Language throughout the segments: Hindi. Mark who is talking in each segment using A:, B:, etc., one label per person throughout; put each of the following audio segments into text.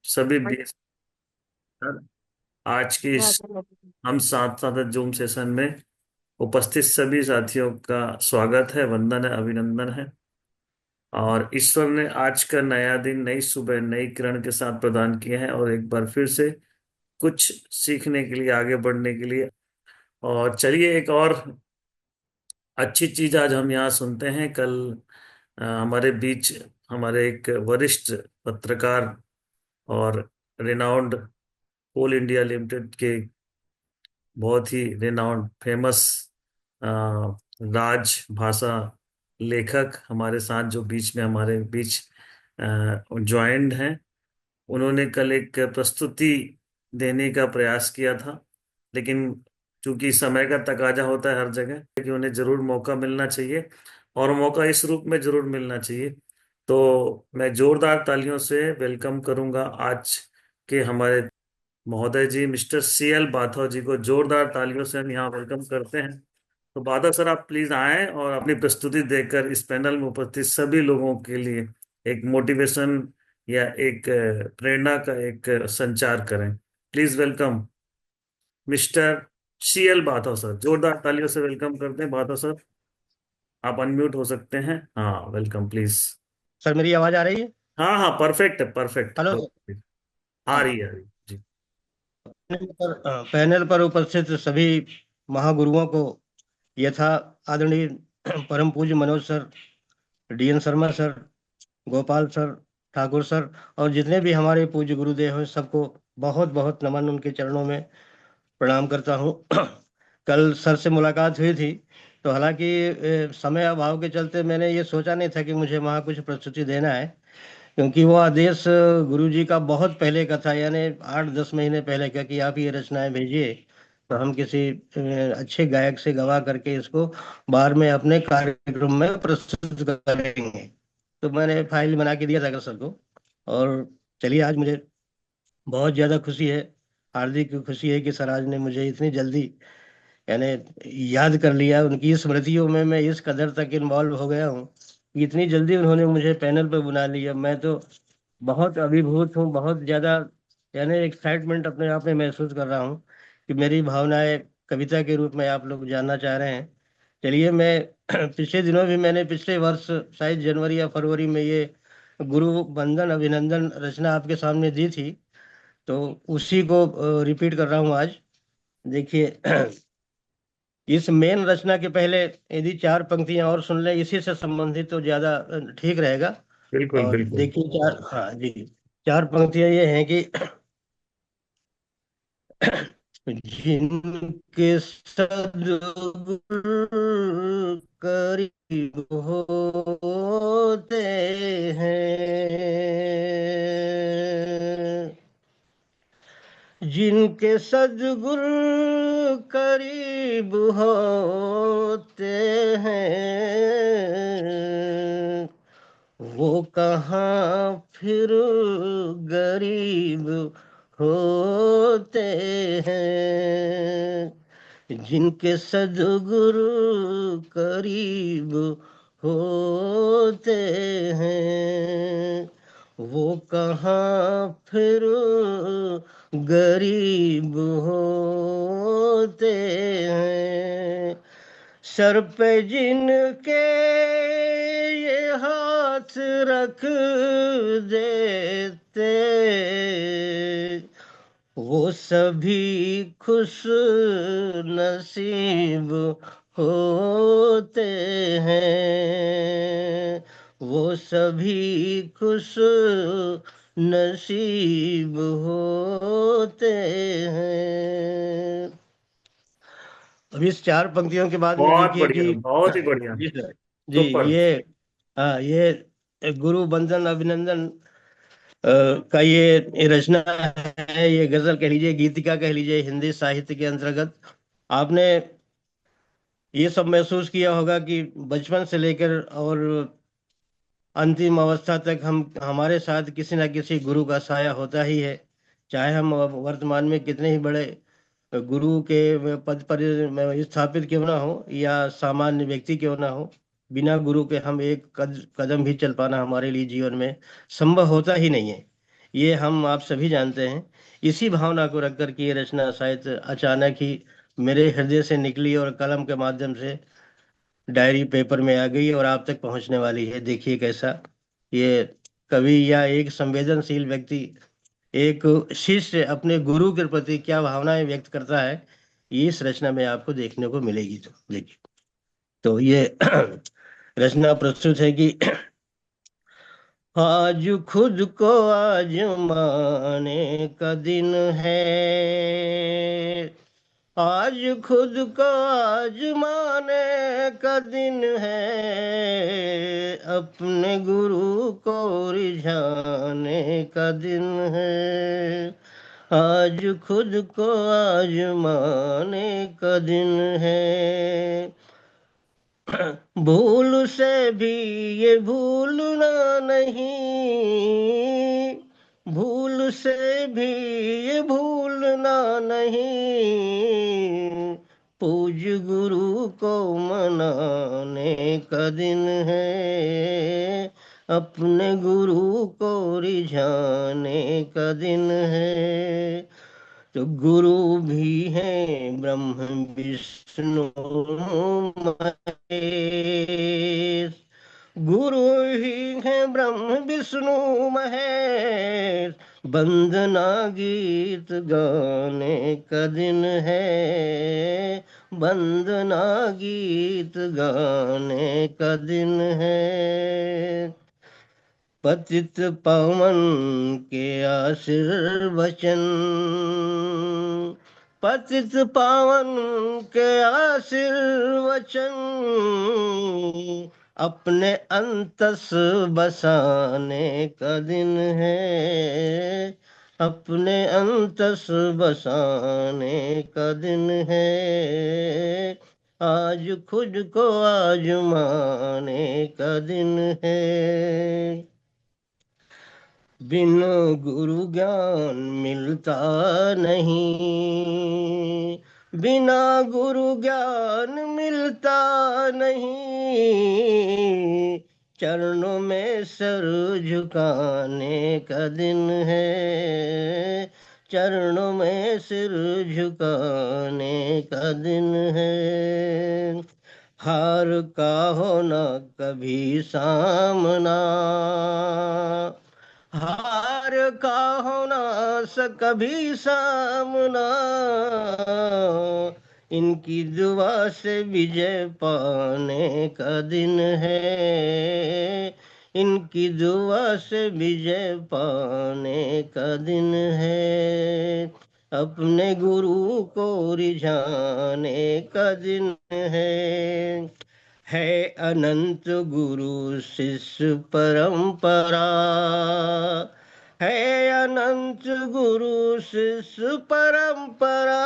A: सभी बीस आज की इस हम साथ साथ जूम सेशन में उपस्थित सभी साथियों का स्वागत है, वंदन है, अभिनंदन है। और ईश्वर ने आज का नया दिन नई सुबह नई किरण के साथ प्रदान किया है, और एक बार फिर से कुछ सीखने के लिए, आगे बढ़ने के लिए। और चलिए, एक और अच्छी चीज आज हम यहाँ सुनते हैं। कल हमारे बीच हमारे एक वरिष्ठ पत्रकार और रिनाउंड कोल इंडिया लिमिटेड के बहुत ही रिनाउंड फेमस राजभाषा लेखक हमारे साथ जो बीच में हमारे बीच ज्वाइंट हैं। उन्होंने कल एक प्रस्तुति देने का प्रयास किया था, लेकिन चूंकि समय का तकाजा होता है हर जगह कि उन्हें जरूर मौका मिलना चाहिए, और मौका इस रूप में जरूर मिलना चाहिए। तो मैं जोरदार तालियों से वेलकम करूंगा आज के हमारे महोदय जी, मिस्टर CL बाथौ जी को जोरदार तालियों से हम यहाँ वेलकम करते हैं। तो बादल सर, आप प्लीज आएं और अपनी प्रस्तुति देकर इस पैनल में उपस्थित सभी लोगों के लिए एक मोटिवेशन या एक प्रेरणा का एक संचार करें। Please welcome mister CL Bathou sir. जोरदार तालियों से वेलकम करते हैं बाथौ सर। आप अनम्यूट हो सकते हैं। हाँ, वेलकम प्लीज।
B: सर मेरी आवाज आ रही है।
A: हाँ हाँ, परफेक्ट है, परफेक्ट।
B: हेलो।
A: आ
B: हाँ।
A: रही है, आ रही है जी।
B: पैनल पर उपस्थित सभी महागुरुओं को यथा आदरणीय परम पूज्य Manoj sir, DN Sharma sir, Gopal sir, Thakur sir और जितने भी हमारे पूज्य गुरुदेव हैं सबको बहुत बहुत नमन, उनके चरणों में प्रणाम करता हूँ। कल सर से मुलाकात हुई थी, तो हालांकि समय अभाव के चलते मैंने ये सोचा नहीं था कि मुझे वहाँ कुछ प्रस्तुति देना है, क्योंकि वो आदेश गुरु जी का बहुत पहले का था, यानी 8-10 महीने पहले का, कि आप ये रचनाएं भेजिए तो हम किसी अच्छे गायक से गवा करके इसको बार में अपने कार्यक्रम में प्रस्तुत करेंगे। तो मैंने फाइल बना के दिया था सर को। और चलिए, आज मुझे बहुत ज़्यादा खुशी है, हार्दिक खुशी है कि सर आज ने मुझे इतनी जल्दी, यानी याद कर लिया। उनकी स्मृतियों में मैं इस कदर तक इन्वॉल्व हो गया हूँ कि इतनी जल्दी उन्होंने मुझे पैनल पर बुला लिया। मैं तो बहुत अभिभूत हूँ, बहुत ज़्यादा, यानी एक्साइटमेंट अपने आप में महसूस कर रहा हूँ कि मेरी भावनाएं कविता के रूप में आप लोग जानना चाह रहे हैं। चलिए, मैं पिछले दिनों भी, मैंने पिछले वर्ष शायद जनवरी या फरवरी में ये गुरु वंदन अभिनंदन रचना आपके सामने दी थी, तो उसी को रिपीट कर रहा हूँ आज। देखिए, इस मेन रचना के पहले यदि 4 पंक्तियां और सुन लें इसी से संबंधित, तो ज्यादा ठीक रहेगा।
A: बिल्कुल
B: और
A: बिल्कुल।
B: देखिए, चार, हाँ जी, 4 पंक्तियां ये हैं कि जिनके सद्गुरु करीब होते हैं, जिनके सद्गुरु करीब होते हैं, वो कहाँ फिर गरीब होते हैं। जिनके सद्गुरु करीब होते हैं, वो कहाँ फिर गरीब होते हैं। सर पे जिनके ये हाथ रख देते, वो सभी खुश नसीब होते हैं, वो सभी खुश नसीब होते हैं। अब इस 4 पंक्तियों के बाद में
A: बहुत
B: देखिए
A: बढ़िया,
B: कि
A: बहुत ही बढ़िया।
B: जी सर, जी,
A: सुपर।
B: ये, हाँ, ये गुरु बंधन अभिनंदन का ये रचना है। ये गजल कह लीजिए, गीतिका कह लीजिए, हिंदी साहित्य के अंतर्गत। आपने ये सब महसूस किया होगा कि बचपन से लेकर और अंतिम अवस्था तक हम, हमारे साथ किसी ना किसी गुरु का साया होता ही है। चाहे हम वर्तमान में कितने ही बड़े गुरु के पद पर स्थापित क्यों ना हो, या सामान्य व्यक्ति क्यों ना हो, बिना गुरु के हम एक कदम भी चल पाना हमारे लिए जीवन में संभव होता ही नहीं है। ये हम आप सभी जानते हैं। इसी भावना को रख कर के ये रचना शायद अचानक ही मेरे हृदय से निकली और कलम के माध्यम से डायरी पेपर में आ गई और आप तक पहुंचने वाली है। देखिए कैसा ये कवि या एक संवेदनशील व्यक्ति, एक शिष्य अपने गुरु के प्रति क्या भावनाएं व्यक्त करता है, ये इस रचना में आपको देखने को मिलेगी। तो देखिए, तो ये रचना प्रस्तुत है कि आज खुद को आजमाने का दिन है, आज खुद को आजमाने का दिन है, अपने गुरु को रिझाने का दिन है, आज खुद को आजमाने का दिन है, भूल से भी ये भूलना नहीं, भूल से भी ये भूलना नहीं, पूज गुरु को मनाने का दिन है, अपने गुरु को रिझाने का दिन है। तो गुरु भी है ब्रह्म विष्णु महेश, गुरु ही है ब्रह्म विष्णु महेश, वंदना गीत गाने का दिन है, वंदना गीत गाने का दिन है, पतित पावन के आशीर्वचन, पतित पावन के आशीर्वचन, अपने अंतस बसाने का दिन है, अपने अंतस बसाने का दिन है, आज खुद को आजमाने का दिन है। बिन गुरु ज्ञान मिलता नहीं, बिना गुरु ज्ञान मिलता नहीं, चरणों में सर झुकाने का दिन है, चरणों में सिर झुकाने का दिन है, हार का होना कभी सामना, हार का होना स कभी सामना, इनकी दुआ से विजय पाने का दिन है, इनकी दुआ से विजय पाने का दिन है, अपने गुरु को रिझाने का दिन है अनंत गुरु शिष्य परंपरा, है अनंत गुरु शिष्य परंपरा,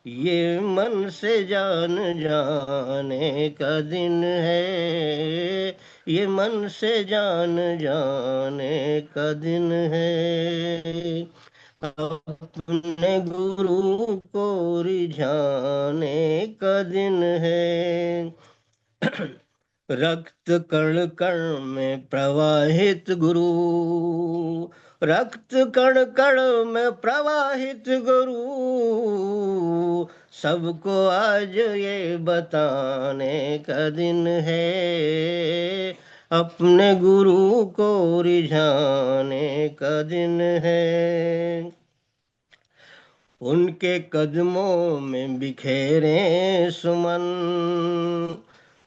B: ये मन से जान जाने का दिन है, ये मन से जान जाने का दिन है, अपने गुरु को रिझाने का दिन है। रक्त कण कण में प्रवाहित गुरु, रक्त कण कण में प्रवाहित गुरु, सबको आज ये बताने का दिन है, अपने गुरु को रिझाने का दिन है, उनके कदमों में बिखेरे सुमन,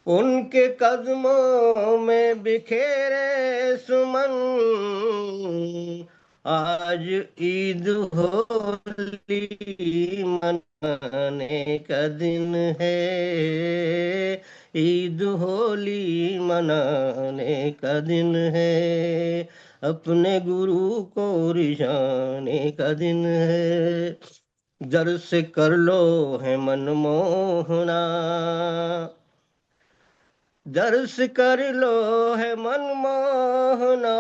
B: उनके कदमों में बिखेरे सुमन, आज ईद होली मनाने का दिन है, ईद होली मनाने का दिन है, अपने गुरु को रिझाने का दिन है, दर्श कर लो है मनमोहना, दर्श कर लो है मनमोहना,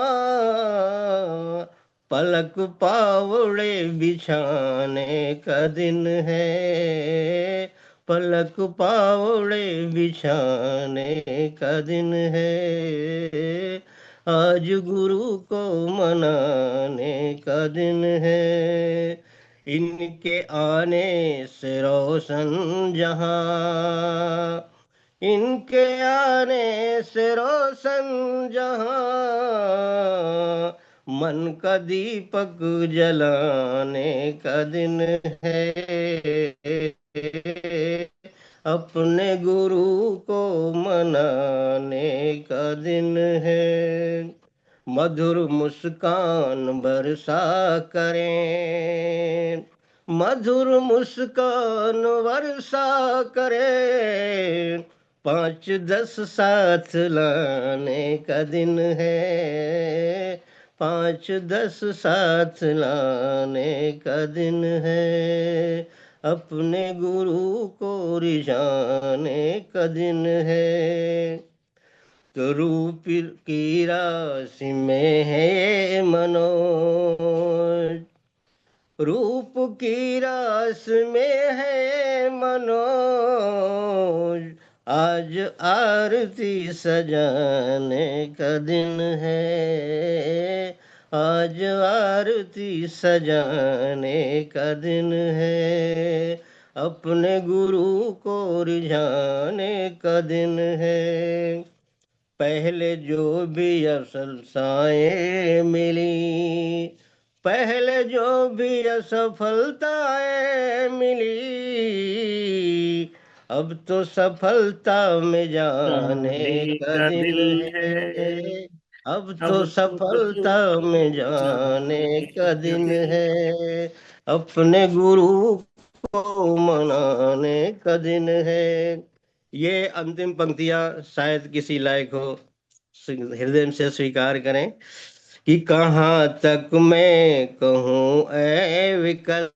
B: पलक पावड़े बिछाने का दिन है, पलक पावड़े बिछाने का दिन है, आज गुरु को मनाने का दिन है। इनके आने से रोशन जहां, इनके आने से रोशन जहां, मन का दीपक जलाने का दिन है। अपने गुरु को मनाने का दिन है। मधुर मुस्कान बरसा करें, मधुर मुस्कान वर्षा करें, 5-10 साथ लाने का दिन है। 5-10 साथ लाने का दिन है। अपने गुरु को रिझाने का दिन है। तो रूप की राशि में है ये मनोज, रूप की रास में है मनोज। आज आरती सजाने का दिन है। आज आरती सजाने का दिन है। अपने गुरु को रिझाने का दिन है। पहले जो भी असफलताएं मिली, पहले जो भी असफलताएं मिली, अब तो सफलता में जाने
A: जाने
B: का
A: का
B: दिन
A: दिल है,
B: है। अब
A: अब
B: तो
A: तो
B: सफलता में
A: सफलता
B: जाने
A: जाने
B: का
A: का
B: दिन
A: दिल।
B: है। अपने गुरु को मनाने का दिन है। ये अंतिम पंक्तियां शायद किसी लायक हो, हृदय से स्वीकार करें कि कहाँ तक मैं कहूँ ए विकल,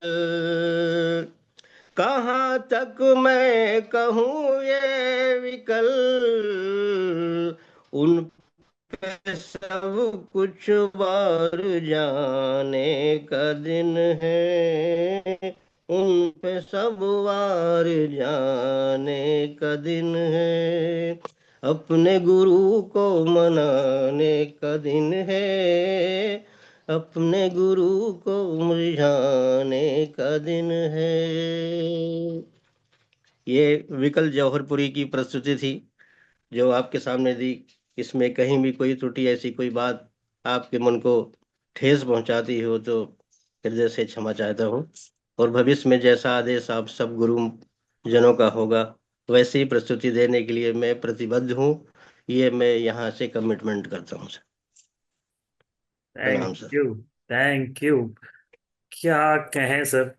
B: कहाँ तक मैं कहूँ ये विकल, उन पे सब कुछ बार जाने का दिन है। उन पे सब वार जाने का दिन है। अपने गुरु को मनाने का दिन है। अपने गुरु को मुरझाने का दिन है। ये विकल जौहरपुरी की प्रस्तुति थी जो आपके सामने दी। इसमें कहीं भी कोई त्रुटि, ऐसी कोई बात आपके मन को ठेस पहुंचाती हो तो हृदय से क्षमा चाहता हूँ। और भविष्य में जैसा आदेश आप सब गुरु जनों का होगा, वैसे ही प्रस्तुति देने के लिए मैं प्रतिबद्ध हूँ। ये मैं यहाँ से कमिटमेंट करता हूँ सर।
A: थैंक
B: प्रणाम सर।
A: You, thank you. क्या कहें सर,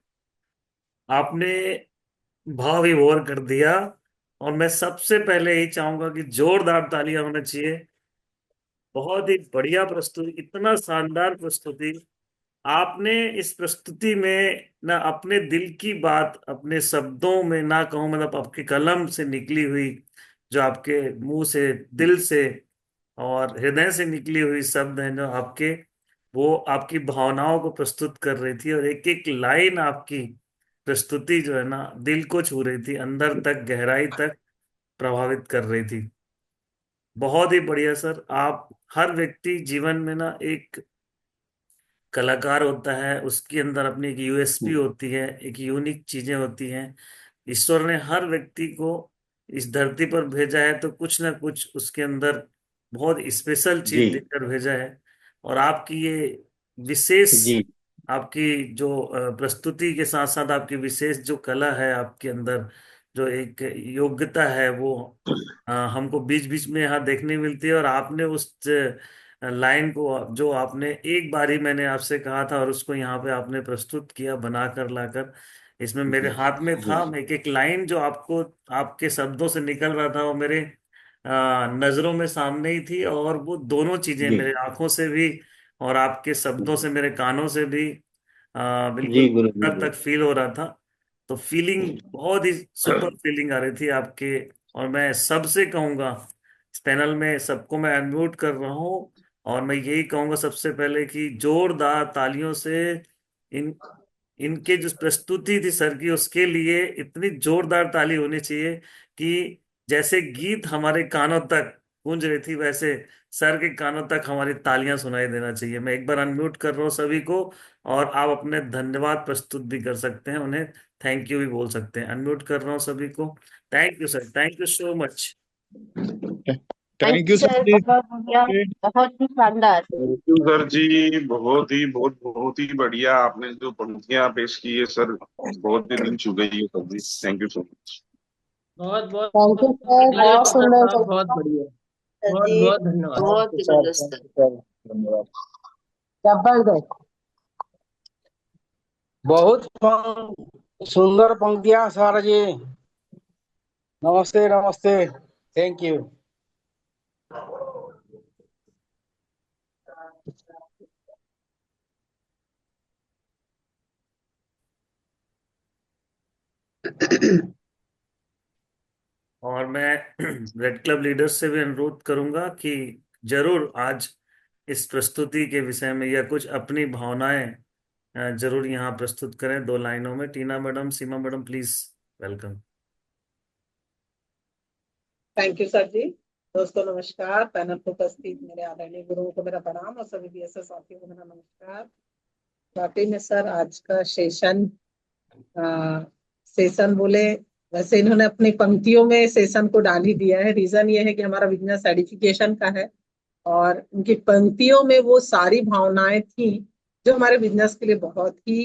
A: आपने भाव विभोर कर दिया। और मैं सबसे पहले यही चाहूंगा कि जोरदार तालियां होना चाहिए। बहुत ही बढ़िया प्रस्तुति, इतना शानदार प्रस्तुति। आपने इस प्रस्तुति में ना अपने दिल की बात अपने शब्दों में ना कहूं, मतलब आपके कलम से निकली हुई, जो आपके मुंह से, दिल से और हृदय से निकली हुई शब्द हैं जो आपके, वो आपकी भावनाओं को प्रस्तुत कर रही थी। और एक एक लाइन आपकी प्रस्तुति जो है ना दिल को छू रही थी, अंदर तक, गहराई तक प्रभावित कर रही थी। बहुत ही बढ़िया सर। आप, हर व्यक्ति जीवन में ना एक कलाकार होता है, उसके अंदर अपनी एक यूएसपी होती है, एक यूनिक चीजें होती हैं। ईश्वर ने हर व्यक्ति को इस धरती पर भेजा है तो कुछ ना कुछ उसके अंदर बहुत स्पेशल चीज
B: जी
A: देकर भेजा है। और आपकी ये विशेष,
B: जी
A: आपकी जो प्रस्तुति के साथ साथ आपकी विशेष जो कला है आपके अंदर, जो एक योग्यता है, वो हमको बीच बीच में यहाँ देखने मिलती है। और आपने उस लाइन को, जो आपने एक बार ही मैंने आपसे कहा था और उसको यहाँ पे आपने प्रस्तुत किया बनाकर लाकर, इसमें मेरे
B: जी
A: हाथ में
B: जी
A: था। एक एक लाइन जो आपको आपके शब्दों से निकल रहा था वो मेरे नजरों में सामने ही थी। और वो दोनों चीजें
B: जी
A: मेरे आंखों से भी और आपके शब्दों से मेरे कानों से भी बिल्कुल
B: जी गुरु जी
A: अंदर
B: जी।
A: तक फील हो रहा था। तो फीलिंग बहुत ही सुपर फीलिंग आ रही थी आपके। और मैं सबसे कहूंगा, इस पैनल में सबको मैं अनम्यूट कर रहा हूँ, और मैं यही कहूंगा सबसे पहले कि जोरदार तालियों से इन इनके जो प्रस्तुति थी सर की, उसके लिए इतनी जोरदार ताली होनी चाहिए कि जैसे गीत हमारे कानों तक गूंज रही थी, वैसे सर के कानों तक हमारी तालियां सुनाई देना चाहिए। मैं एक बार अनम्यूट कर रहा हूँ सभी को, और आप अपने धन्यवाद प्रस्तुत भी कर सकते हैं, उन्हें थैंक यू भी बोल सकते हैं। अनम्यूट कर रहा हूँ सभी को। Thank you sir, thank you so much.
C: Thank
D: thank
C: you
D: you
C: sir
D: sir,
C: जी।
D: बहुत बढ़िया, बहुत ही शानदार।
E: थैंक यू सर जी, बहुत ही बढ़िया आपने जो पंक्तियां पेश की है सर, बहुत ही दिल छू गई है sir ji. Thank you so much.
F: बहुत बहुत
D: थैंक यू सर, बहुत
F: कॉन्ग्रेचुलेशन
D: सुंदर
F: साहब, बहुत
D: चल
F: बढ़िया,
D: सर
F: बहुत
D: जी,
F: बहुत धन्यवाद।
D: बहुत
C: सर
D: जबरदस्त,
C: थैंक यू सर, धन्यवाद।
D: जबरदस्त।
C: बहुत सुंदर पंक्तियां सर जी। नमस्ते नमस्ते। Thank you.
A: और मैं रेड क्लब लीडर्स से भी अनुरोध करूंगा कि जरूर आज इस प्रस्तुति के विषय में या कुछ अपनी भावनाएं जरूर यहाँ प्रस्तुत करें 2 लाइनों में। Tina madam, Seema madam, please, welcome.
G: Thank you sir जी। दोस्तों नमस्कार, पैनल पर उपस्थित मेरे आदरणीय गुरुओं को मेरा प्रणाम और सभी बीएसएस साथियों को मेरा नमस्कार। वाकई में सर आज का सेशन बोले, वैसे इन्होंने अपनी पंक्तियों में सेशन को डाल ही दिया है। रीजन ये है कि हमारा बिजनेस सर्टिफिकेशन का है और उनकी पंक्तियों में वो सारी भावनाएं थी जो हमारे बिजनेस के लिए बहुत ही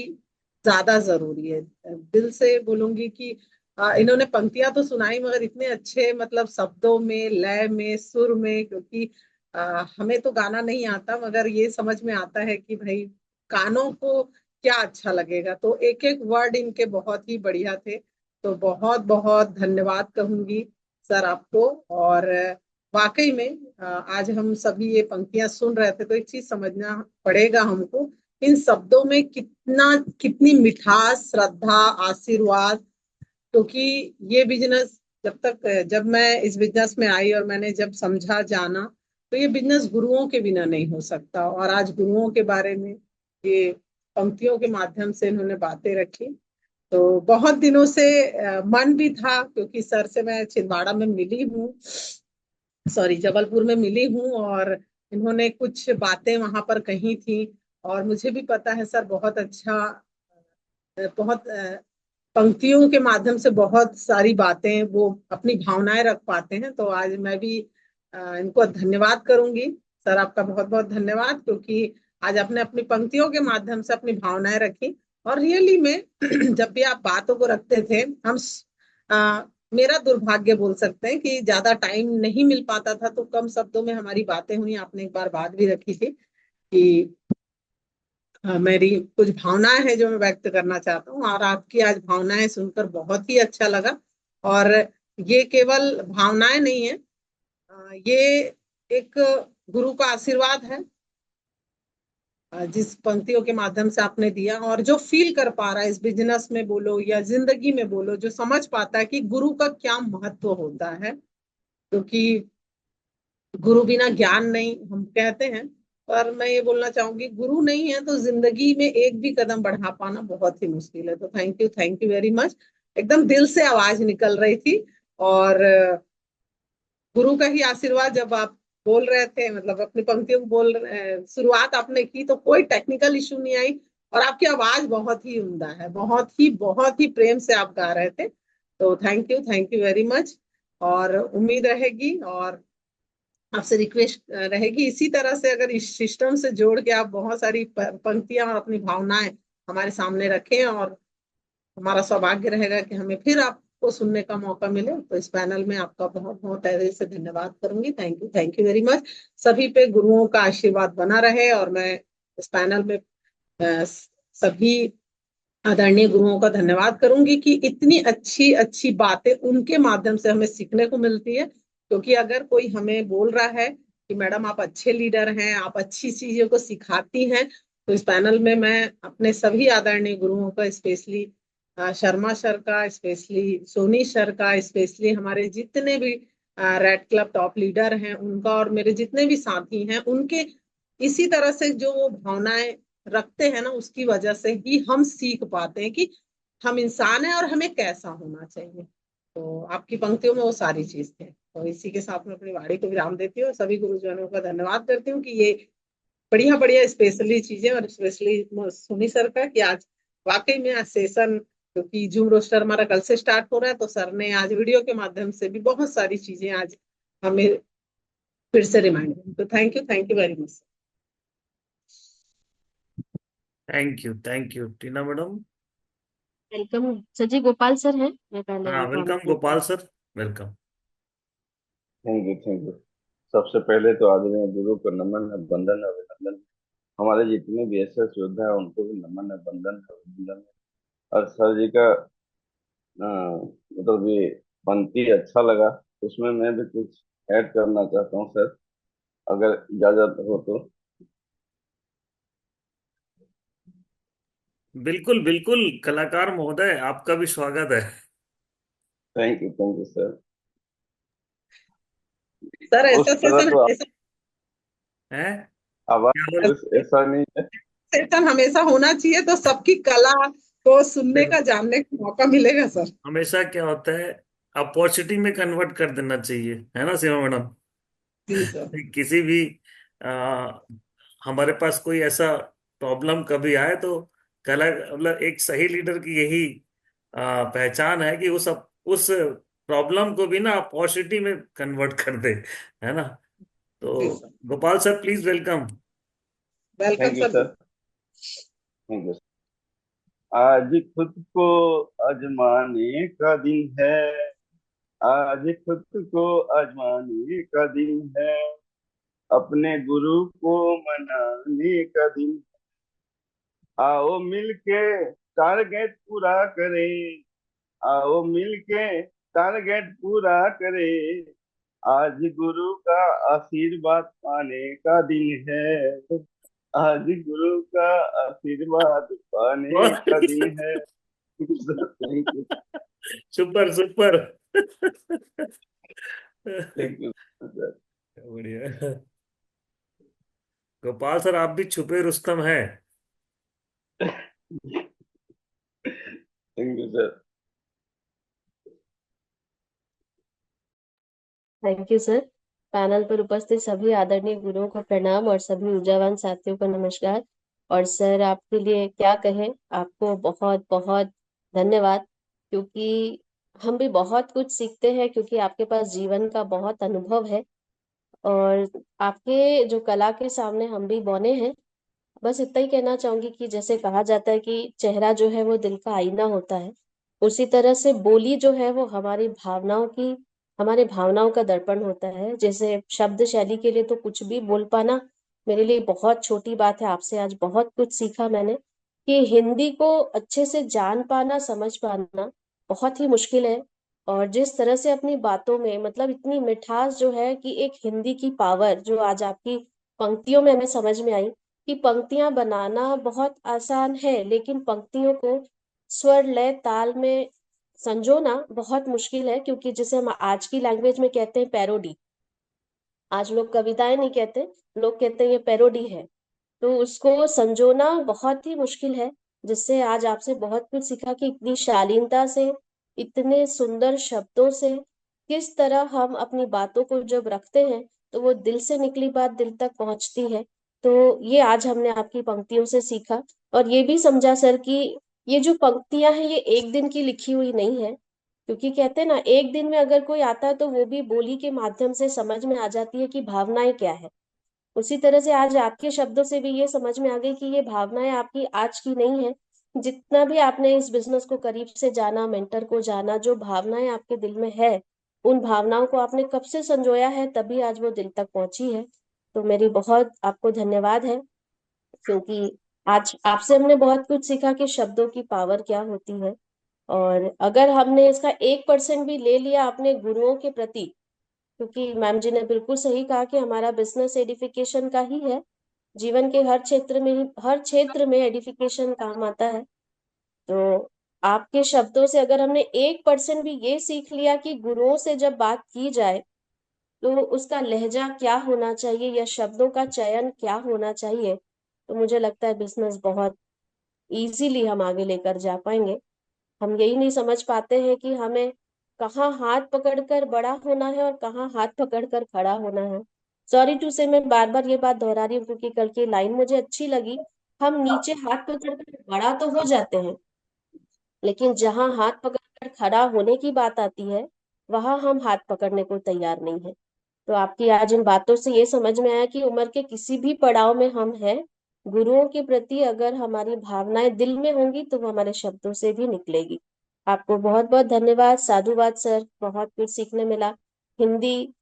G: ज्यादा जरूरी है। दिल से बोलूंगी कि इन्होंने पंक्तियां तो सुनाई मगर इतने अच्छे मतलब शब्दों में, लय में, सुर में, क्योंकि हमें तो गाना नहीं आता मगर ये समझ में आता है कि भाई कानों को क्या अच्छा लगेगा। तो एक एक वर्ड इनके बहुत ही बढ़िया थे। तो बहुत बहुत धन्यवाद कहूंगी सर आपको। और वाकई में आज हम सभी ये पंक्तियां सुन रहे थे तो एक चीज समझना पड़ेगा हमको, इन शब्दों में कितना कितनी मिठास, श्रद्धा, आशीर्वाद। क्योंकि ये बिजनेस जब मैं इस बिजनेस में आई और मैंने जब समझा जाना, तो ये बिजनेस गुरुओं के बिना नहीं हो सकता। और आज गुरुओं के बारे में ये पंक्तियों के माध्यम से इन्होंने बातें रखी। तो बहुत दिनों से मन भी था, क्योंकि सर से मैं छिंदवाड़ा में मिली हूँ, सॉरी जबलपुर में मिली हूँ, और इन्होंने कुछ बातें वहां पर कही थी। और मुझे भी पता है सर बहुत अच्छा, बहुत पंक्तियों के माध्यम से बहुत सारी बातें वो अपनी भावनाएं रख पाते हैं। तो आज मैं भी इनको धन्यवाद करूंगी। सर आपका बहुत बहुत धन्यवाद, क्योंकि आज आपने अपनी पंक्तियों के माध्यम से अपनी भावनाएं रखी। और रियली में जब भी आप बातों को रखते थे, मेरा दुर्भाग्य बोल सकते हैं कि ज्यादा टाइम नहीं मिल पाता था, तो कम शब्दों में हमारी बातें हुई। आपने एक बार बात भी रखी थी कि मेरी कुछ भावनाएं हैं जो मैं व्यक्त करना चाहता हूँ, और आपकी आज भावनाएं सुनकर बहुत ही अच्छा लगा। और ये केवल भावनाएं नहीं है, ये एक गुरु का आशीर्वाद है जिस पंक्तियों के माध्यम से आपने दिया। और जो फील कर पा रहा है इस बिजनेस में बोलो या जिंदगी में बोलो, जो समझ पाता है कि गुरु का क्या महत्व होता है। क्योंकि गुरु बिना ज्ञान नहीं, हम कहते हैं, पर मैं ये बोलना चाहूंगी गुरु नहीं है तो जिंदगी में एक भी कदम बढ़ा पाना बहुत ही मुश्किल है। तो थैंक यू वेरी मच। एकदम दिल से आवाज निकल रही थी। और गुरु का ही आशीर्वाद, जब आप बोल रहे थे, मतलब अपनी पंक्तियों को शुरुआत आपने की तो कोई टेक्निकल इशू नहीं आई। और आपकी आवाज बहुत ही उम्दा है, बहुत ही प्रेम से आप गा रहे थे। तो थैंक यू वेरी मच। और उम्मीद रहेगी और आपसे रिक्वेस्ट रहेगी, इसी तरह से अगर इस सिस्टम से जोड़ के आप बहुत सारी पंक्तियां और अपनी भावनाएं हमारे सामने रखें, और हमारा सौभाग्य रहेगा कि हमें फिर आपको सुनने का मौका मिले। तो इस पैनल में आपका बहुत बहुत तहे से धन्यवाद करूंगी। Thank you very much. सभी पे गुरुओं का आशीर्वाद बना रहे। और मैं इस पैनल में सभी आदरणीय गुरुओं का धन्यवाद करूंगी कि इतनी अच्छी अच्छी बातें उनके माध्यम से हमें सीखने को मिलती है। क्योंकि अगर कोई हमें बोल रहा है कि मैडम आप अच्छे लीडर हैं, आप अच्छी चीजों को सिखाती हैं, तो इस पैनल में मैं अपने सभी आदरणीय गुरुओं का, स्पेशली शर्मा सर का, स्पेशली सोनी सर का, स्पेशली हमारे जितने भी रेड क्लब टॉप लीडर हैं उनका, और मेरे जितने भी साथी हैं उनके, इसी तरह से जो वो भावनाएं रखते हैं ना, उसकी वजह से ही हम सीख पाते हैं कि हम इंसान हैं और हमें कैसा होना चाहिए। तो आपकी पंक्तियों में वो सारी चीज थे। तो इसी के साथ में अपनी वाणी को विराम देती हूँ और सभी गुरुजनों का धन्यवाद करती हूँ कि ये बढ़िया बढ़िया स्पेशली चीजें, और स्पेशली सुनी सर का कि आज वाकई में आज सेशन, क्योंकि जूम रोस्टर हमारा कल से स्टार्ट हो रहा है, तो सर ने आज वीडियो के माध्यम से भी बहुत सारी चीजें आज हमें फिर से रिमाइंड की। तो thank you very much.
A: Thank you Tina madam.
D: Welcome sir ji. Gopal sir हैं, मैं पहले
A: हाँ,
D: इन्फॉर्म
A: वेलकम
D: कर दूं।
A: Gopal sir, welcome.
E: Thank you. सबसे पहले तो आदरणीय गुरु को नमन है, वंदन है, अभिनंदन। हमारे जितने भी ऐसे योद्धा है उनको भी नमन है, वंदन है, अभिनंदन है। और सर जी का मतलब ये पंक्ति अच्छा लगा, उसमें मैं भी कुछ ऐड करना चाहता हूँ सर, अगर इजाजत हो तो।
A: बिल्कुल बिल्कुल, कलाकार महोदय, आपका भी स्वागत है।
E: Thank you sir.
G: सर
E: उस
G: ऐसा
E: तरह
G: सेशन
E: तो
G: हमेशा,
A: हैं?
E: आवाज
A: क्या बोल
E: कुछ ऐसा नहीं है।
G: सेशन हमेशा होना चाहिए, तो सबकी कला को सुनने
A: देखो,
G: का, जानने का मौका मिलेगा सर।
A: हमेशा क्या होता है, अपॉर्चुनिटी में कन्वर्ट कर देना चाहिए, है ना सीमा मैडम?
G: जी सर।
A: किसी भी आ, हमारे पास कोई ऐसा प्रॉब्लम कभी आए तो कला, मतलब एक सही लीडर की यही पहचान है कि उस प्रॉब्लम को भी ना अपॉर्चुनिटी में कन्वर्ट कर दे, है ना?
G: जी
A: तो
G: sir.
A: Gopal sir, please welcome.
G: Welcome
E: thank you
G: sir ji.
E: Sir. Thank you. आज खुद को आजमाने का दिन है, आज खुद को आजमाने का दिन है, अपने गुरु को मनाने का दिन। आओ मिलके टारगेट पूरा करें, आओ मिलके टारगेट पूरा करें, आज गुरु का आशीर्वाद पाने का दिन है, आज गुरु का आशीर्वाद पाने
A: बहुत
E: का दिन है। Thank you.
A: Super super.
E: Thank you.
A: बढ़िया। गोपाल सर, आप भी छुपे रुस्तम है।
E: Thank you sir.
D: Thank you sir. Panel पर उपस्थित सभी आदरणीय गुरुओं को प्रणाम और सभी ऊर्जावान साथियों को नमस्कार। और सर, आपके लिए क्या कहें, आपको बहुत बहुत धन्यवाद, क्योंकि हम भी बहुत कुछ सीखते हैं, क्योंकि आपके पास जीवन का बहुत अनुभव है। और आपके जो कला के सामने हम भी बौने हैं। बस इतना ही कहना चाहूंगी कि जैसे कहा जाता है कि चेहरा जो है वो दिल का आईना होता है, उसी तरह से बोली जो है वो हमारे भावनाओं का दर्पण होता है। जैसे शब्द शैली के लिए तो कुछ भी बोल पाना मेरे लिए बहुत छोटी बात है। आपसे आज बहुत कुछ सीखा मैंने कि हिंदी को अच्छे से जान पाना, समझ पाना बहुत ही मुश्किल है। और जिस तरह से अपनी बातों में, मतलब इतनी मिठास जो है, कि एक हिंदी की पावर जो आज आपकी पंक्तियों में हमें समझ में आई, कि पंक्तियां बनाना बहुत आसान है, लेकिन पंक्तियों को स्वर लय ताल में संजोना बहुत मुश्किल है। क्योंकि जिसे हम आज की लैंग्वेज में कहते हैं पैरोडी, आज लोग कविताएं नहीं कहते, लोग कहते हैं ये पैरोडी है। तो उसको संजोना बहुत ही मुश्किल है। जिससे आज आपसे बहुत कुछ सीखा कि इतनी शालीनता से, इतने सुंदर शब्दों से किस तरह हम अपनी बातों को जब रखते हैं तो वो दिल से निकली बात दिल तक पहुंचती है। तो ये आज हमने आपकी पंक्तियों से सीखा। और ये भी समझा सर कि ये जो पंक्तियां हैं ये एक दिन की लिखी हुई नहीं है। क्योंकि कहते हैं ना, एक दिन में अगर कोई आता है तो वो भी बोली के माध्यम से समझ में आ जाती है कि भावनाएं क्या है। उसी तरह से आज आपके शब्दों से भी ये समझ में आ गई कि ये भावनाएं आपकी आज की नहीं है। जितना भी आपने इस बिजनेस को करीब से जाना, मेंटर को जाना, जो भावनाएं आपके दिल में है, उन भावनाओं को आपने कब से संजोया है, तभी आज वो दिल तक पहुंची है। तो मेरी बहुत आपको धन्यवाद है, क्योंकि आज आपसे हमने बहुत कुछ सीखा कि शब्दों की पावर क्या होती है। और अगर हमने इसका 1% भी ले लिया अपने गुरुओं के प्रति, क्योंकि मैम जी ने बिल्कुल सही कहा कि हमारा बिजनेस एडिफिकेशन का ही है। जीवन के हर क्षेत्र में एडिफिकेशन काम आता है। तो आपके शब्दों से अगर हमने 1% भी ये सीख लिया कि गुरुओं से जब बात की जाए तो उसका लहजा क्या होना चाहिए या शब्दों का चयन क्या होना चाहिए, तो मुझे लगता है बिजनेस बहुत इजीली हम आगे लेकर जा पाएंगे। हम यही नहीं समझ पाते हैं कि हमें कहाँ हाथ पकड़कर बड़ा होना है और कहाँ हाथ पकड़कर खड़ा होना है। सॉरी टू से मैं बार बार ये बात दोहरा रही हूँ क्योंकि कल की लाइन मुझे अच्छी लगी। हम नीचे हाथ पकड़कर बड़ा तो हो जाते हैं, लेकिन जहां हाथ पकड़कर खड़ा होने की बात आती है वहां हम हाथ पकड़ने को तैयार नहीं है। तो आपकी आज इन बातों से ये समझ में आया कि उम्र के किसी भी पड़ाव में हम हैं, गुरुओं के प्रति अगर हमारी भावनाएं दिल में होंगी तो वो हमारे शब्दों से भी निकलेगी। आपको बहुत बहुत धन्यवाद, साधुवाद सर, बहुत कुछ सीखने मिला। हिंदी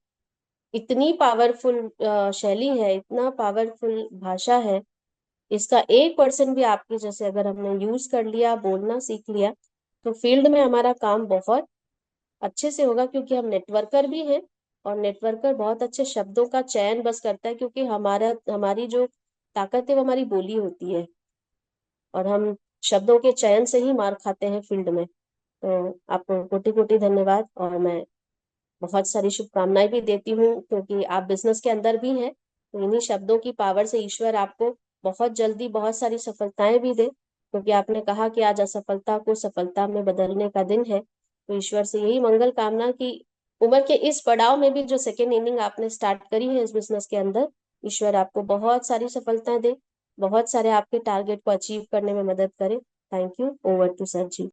D: इतनी पावरफुल शैली है, इतना पावरफुल भाषा है, इसका 1% भी आपके जैसे अगर हमने यूज कर लिया, बोलना सीख लिया, तो फील्ड में हमारा काम बहुत अच्छे से होगा, क्योंकि हम नेटवर्कर भी हैं। और नेटवर्कर बहुत अच्छे शब्दों का चयन बस करता है, क्योंकि हमारी जो ताकत है वो हमारी बोली होती है, और हम शब्दों के चयन से ही मार खाते हैं फील्ड में। तो आपको कोटि कोटि धन्यवाद, और मैं बहुत सारी शुभकामनाएं भी देती हूँ, क्योंकि आप बिजनेस के अंदर भी हैं। तो इन्हीं शब्दों की पावर से ईश्वर आपको बहुत जल्दी बहुत सारी सफलताएं भी दे, क्योंकि आपने कहा कि आज असफलता को सफलता में बदलने का दिन है। तो ईश्वर से यही मंगल कामना कि उम्र के इस पड़ाव में भी जो सेकेंड इनिंग आपने स्टार्ट करी है इस बिजनेस के अंदर, ईश्वर आपको बहुत सारी सफलताएं दे, बहुत सारे आपके टारगेट को अचीव करने में मदद करे। Thank you. Over to sir ji.